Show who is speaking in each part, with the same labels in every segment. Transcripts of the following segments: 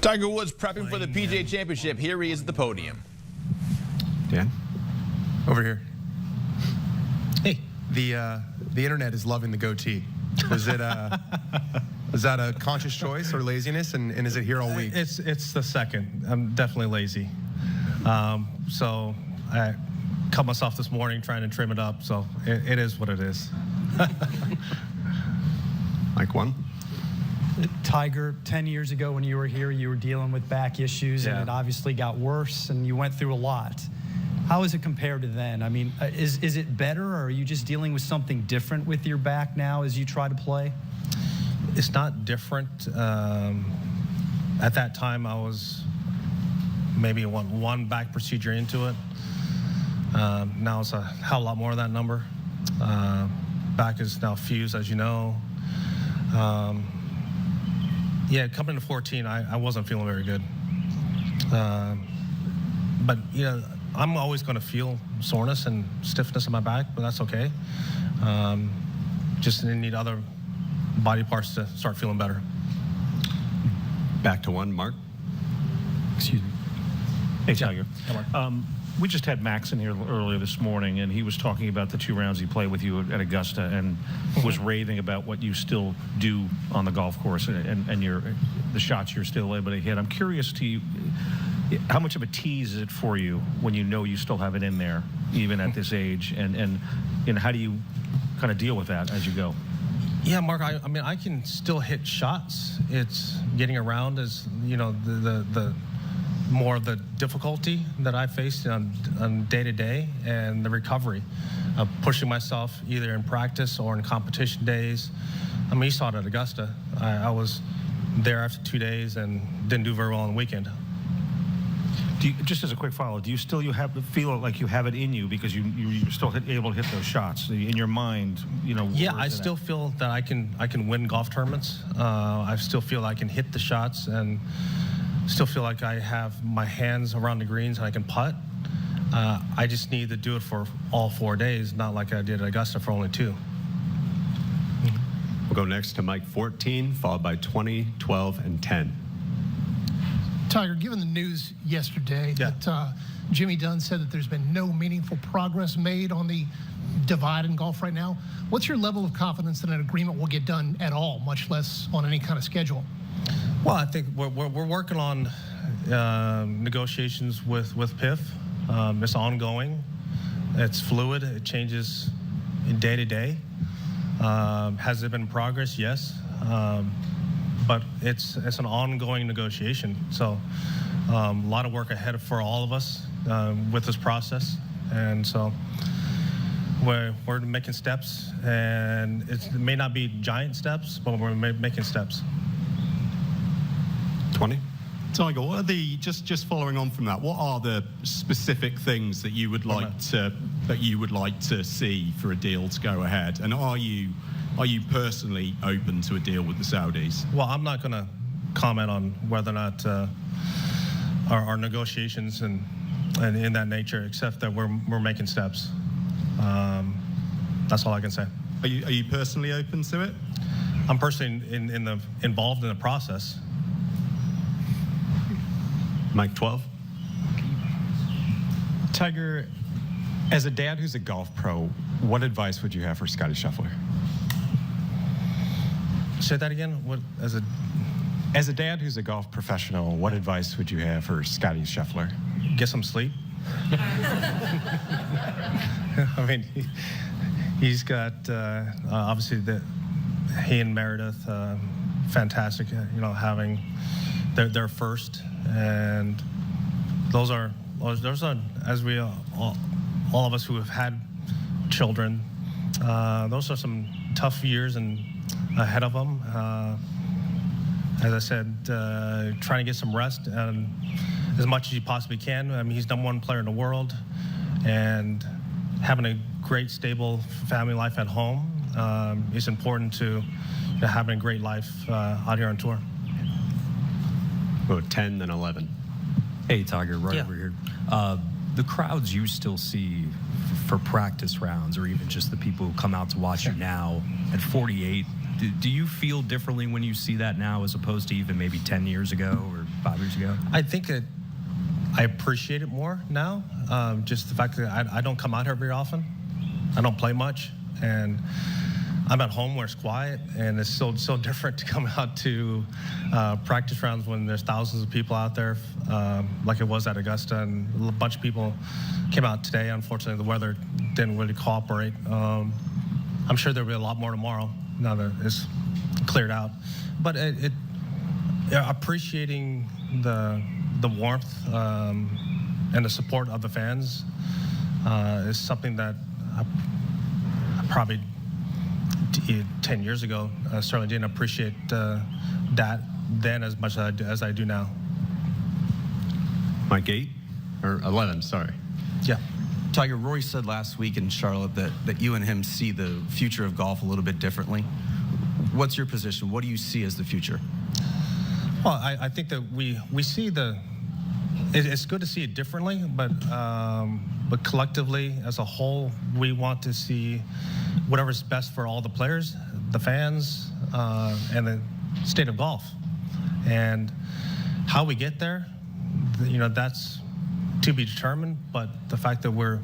Speaker 1: Tiger Woods prepping for the PGA Championship. Here he is at the podium.
Speaker 2: Dan?
Speaker 3: Over here. Hey, the internet is loving the goatee. Was it is that a conscious choice or laziness, and is it here all week?
Speaker 4: It's the second. I'm definitely lazy. So I cut myself this morning trying to trim it up. So it is what it is.
Speaker 2: Mike one.
Speaker 5: Tiger, 10 years ago when you were here, you were dealing with back issues, and it obviously got worse, and you went through a lot. How is it compared to then? I mean, is it better, or are you just dealing with something different with your back now as you try to play?
Speaker 4: It's not different. At that time, I was maybe one back procedure into it. Now it's a hell of a lot more of that number. Back is now fused, as you know. Yeah, coming into 14, I wasn't feeling very good. But, you know, I'm always going to feel soreness and stiffness in my back, but that's okay. Just need other body parts to start feeling better.
Speaker 2: Back to one, Mark.
Speaker 6: Excuse me. Hey, Tiger.
Speaker 4: Hey, Mark.
Speaker 6: We just had Max in here earlier this morning, and he was talking about the 2 rounds he played with you at Augusta, and was raving about what you still do on the golf course and the shots you're still able to hit. I'm curious to you, how much of a tease is it for you when you know you still have it in there, even at this age, and how do you kind of deal with that as you go?
Speaker 4: Yeah, Mark, I mean, I can still hit shots. It's getting around is, you know, the more of the difficulty that I faced on day-to-day, and the recovery of pushing myself either in practice or in competition days. I mean, you saw it at Augusta. I was there after 2 days and didn't do very well on the weekend.
Speaker 6: Just as a quick follow, do you still feel like you have it in you because you're still able to hit those shots in your mind? You know.
Speaker 4: Yeah, I still feel that I can win golf tournaments. I still feel I can hit the shots, and still feel like I have my hands around the greens and I can putt. I just need to do it for all 4 days, not like I did at Augusta for only 2.
Speaker 2: We'll go next to Mike 14, followed by 20, 12, and 10.
Speaker 7: Tiger, given the news yesterday that Jimmy Dunn said that there's been no meaningful progress made on the divide in golf right now, what's your level of confidence that an agreement will get done at all, much less on any kind of schedule?
Speaker 4: Well, I think we're working on negotiations with PIF. It's ongoing. It's fluid. It changes day to day. Has it been progress? Yes. But it's an ongoing negotiation. So a lot of work ahead for all of us with this process. And so we're making steps, and it may not be giant steps, but we're making steps.
Speaker 2: 20.
Speaker 8: Tiger, what are just following on from that? What are the specific things that you would like to see for a deal to go ahead? And are you personally open to a deal with the Saudis?
Speaker 4: Well, I'm not going to comment on whether or not our negotiations and in that nature, except that we're making steps. That's all I can say.
Speaker 8: Are you personally open to it?
Speaker 4: I'm personally involved in the process.
Speaker 2: Mike 12.
Speaker 9: Tiger, as a dad who's a golf pro, what advice would you have for Scotty Scheffler?
Speaker 4: Say that again. What
Speaker 9: as a dad who's a golf professional, what advice would you have for Scotty Scheffler?
Speaker 4: Get some sleep. I mean, he's got obviously he and Meredith, fantastic. You know, having their first, and those are as we all of us who have had children. Those are some tough years and ahead of them. As I said, trying to get some rest and as much as you possibly can. I mean, he's #1 player in the world, and having a great, stable family life at home is important to having a great life out here on tour.
Speaker 2: Go 10, then 11.
Speaker 10: Hey, Tiger, right over here. The crowds you still see for practice rounds, or even just the people who come out to watch you now at 48, do you feel differently when you see that now as opposed to even maybe 10 years ago? Or 5 years ago?
Speaker 4: I think that I appreciate it more now. Just the fact that I don't come out here very often. I don't play much, and I'm at home where it's quiet, and it's so different to come out to practice rounds when there's thousands of people out there, like it was at Augusta, and a bunch of people came out today. Unfortunately, the weather didn't really cooperate. I'm sure there'll be a lot more tomorrow now that it's cleared out. But appreciating the warmth and the support of the fans is something that I probably 10 years ago certainly didn't appreciate that then as much as I do now.
Speaker 2: Mike 8 or 11, sorry.
Speaker 4: Yeah.
Speaker 11: Tiger, Rory said last week in Charlotte that you and him see the future of golf a little bit differently. What's your position? What do you see as the future?
Speaker 4: Well, I think that we see it's good to see it differently, but collectively as a whole, we want to see whatever's best for all the players, the fans, and the state of golf. And how we get there, that's to be determined, but the fact that we're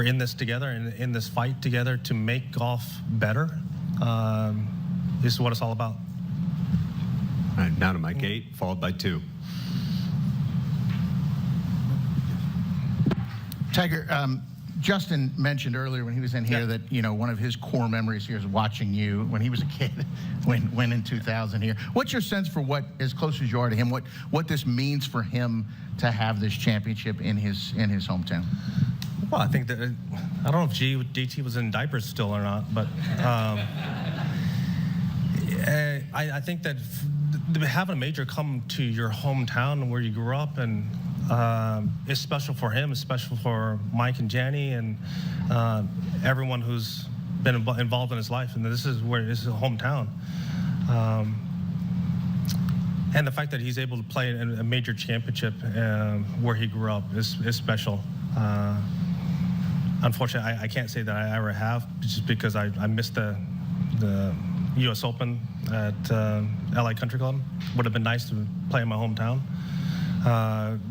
Speaker 4: in this together and in this fight together to make golf better is what it's all about.
Speaker 2: All right, now to Mike 8, followed by 2.
Speaker 12: Tiger, Justin mentioned earlier when he was in here that one of his core memories here is watching you when he was a kid, when in 2000 here. What's your sense for what, as close as you are to him, what this means for him to have this championship in his hometown?
Speaker 4: Well, I think that I don't know if DT was in diapers still or not, but I think that having a major come to your hometown where you grew up and it's special for him. It's special for Mike and Janny and everyone who's been involved in his life. And this is his hometown. And the fact that he's able to play in a major championship where he grew up is special. Unfortunately, I can't say that I ever have, just because I missed the U.S. Open at LA Country Club. Would have been nice to play in my hometown.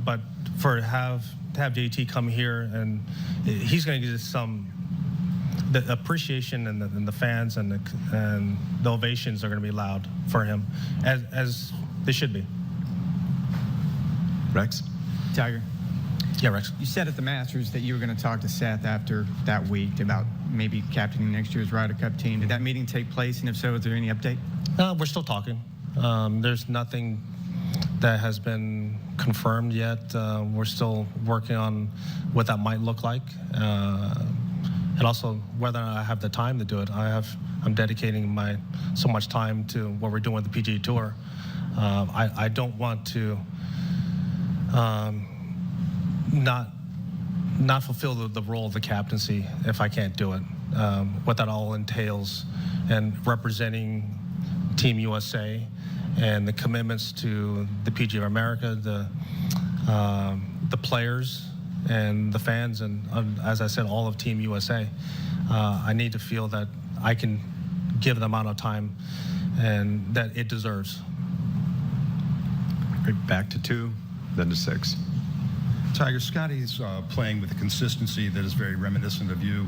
Speaker 4: But to have JT come here, and he's going to get the appreciation and the fans and the ovations are going to be loud for him, as they should be.
Speaker 2: Rex?
Speaker 13: Tiger.
Speaker 4: Yeah, Rex.
Speaker 13: You said at the Masters that you were going to talk to Seth after that week about maybe captaining next year's Ryder Cup team. Did that meeting take place? And if so, is there any update?
Speaker 4: We're still talking. There's nothing that has been confirmed yet. We're still working on what that might look like, and also whether or not I have the time to do it. I'm dedicating so much time to what we're doing with the PGA Tour. I don't want to not fulfill the role of the captaincy if I can't do it. What that all entails, and representing Team USA and the commitments to the PGA of America, the players and the fans, and as I said, all of Team USA. I need to feel that I can give the amount of time and that it deserves.
Speaker 2: Right, back to 2, then to 6.
Speaker 14: Tiger, Scotty's playing with a consistency that is very reminiscent of you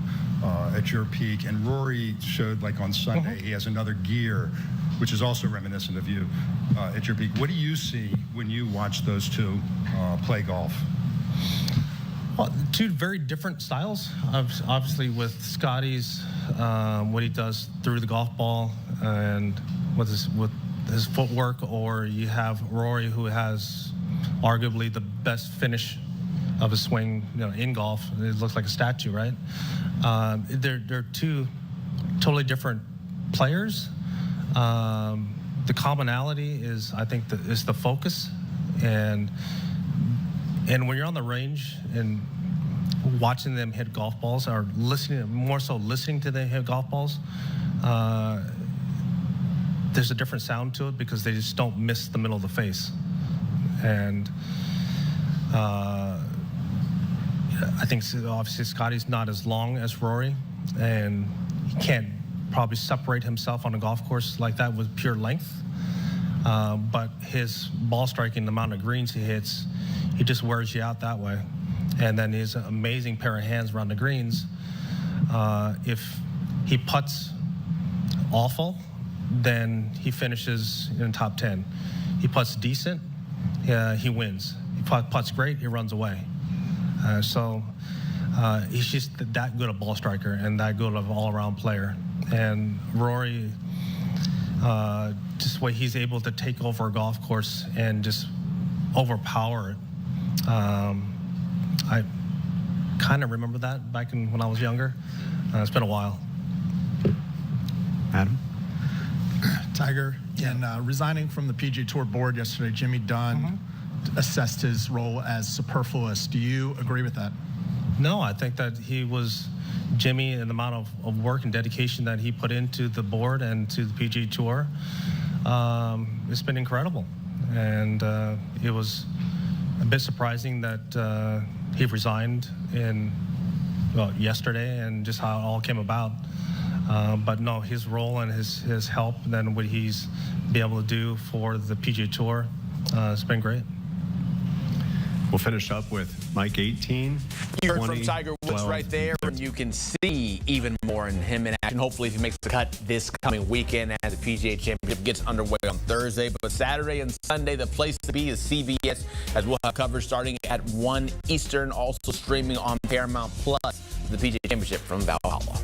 Speaker 14: at your peak, and Rory showed, like on Sunday, he has another gear, which is also reminiscent of you at your peak. What do you see when you watch those two play golf?
Speaker 4: Well, two very different styles. Obviously, with Scotty's, what he does through the golf ball and with his footwork, or you have Rory, who has arguably the best finish of a swing, in golf. It looks like a statue, right? They're two totally different players. The commonality is, I think, is the focus, and when you're on the range and watching them hit golf balls, or more so listening to them hit golf balls, there's a different sound to it because they just don't miss the middle of the face. And I think obviously Scotty's not as long as Rory, and he can't probably separate himself on a golf course like that with pure length. But his ball striking, the amount of greens he hits, he just wears you out that way. And then his amazing pair of hands around the greens. If he putts awful, then he finishes in the top 10. He putts decent, he wins. He putts great, he runs away. He's just that good a ball striker and that good of an all-around player. And Rory, just the way he's able to take over a golf course and just overpower it. I kind of remember that back when I was younger. It's been a while.
Speaker 2: Adam?
Speaker 15: Tiger, in resigning from the PGA Tour board yesterday, Jimmy Dunn assessed his role as superfluous. Do you agree with that?
Speaker 4: No, I think that Jimmy, and the amount of work and dedication that he put into the board and to the PGA Tour, it's been incredible. And it was a bit surprising that he resigned yesterday and just how it all came about. But no, his role and his help, and then what he's been able to do for the PGA Tour, it's been great.
Speaker 2: We'll finish up with Mike 18.
Speaker 1: You heard from Tiger Woods right there, and you can see even more in him in action. Hopefully, if he makes the cut this coming weekend as the PGA Championship gets underway on Thursday. But Saturday and Sunday, the place to be is CBS, as we'll have coverage starting at 1 Eastern, also streaming on Paramount Plus, the PGA Championship from Valhalla.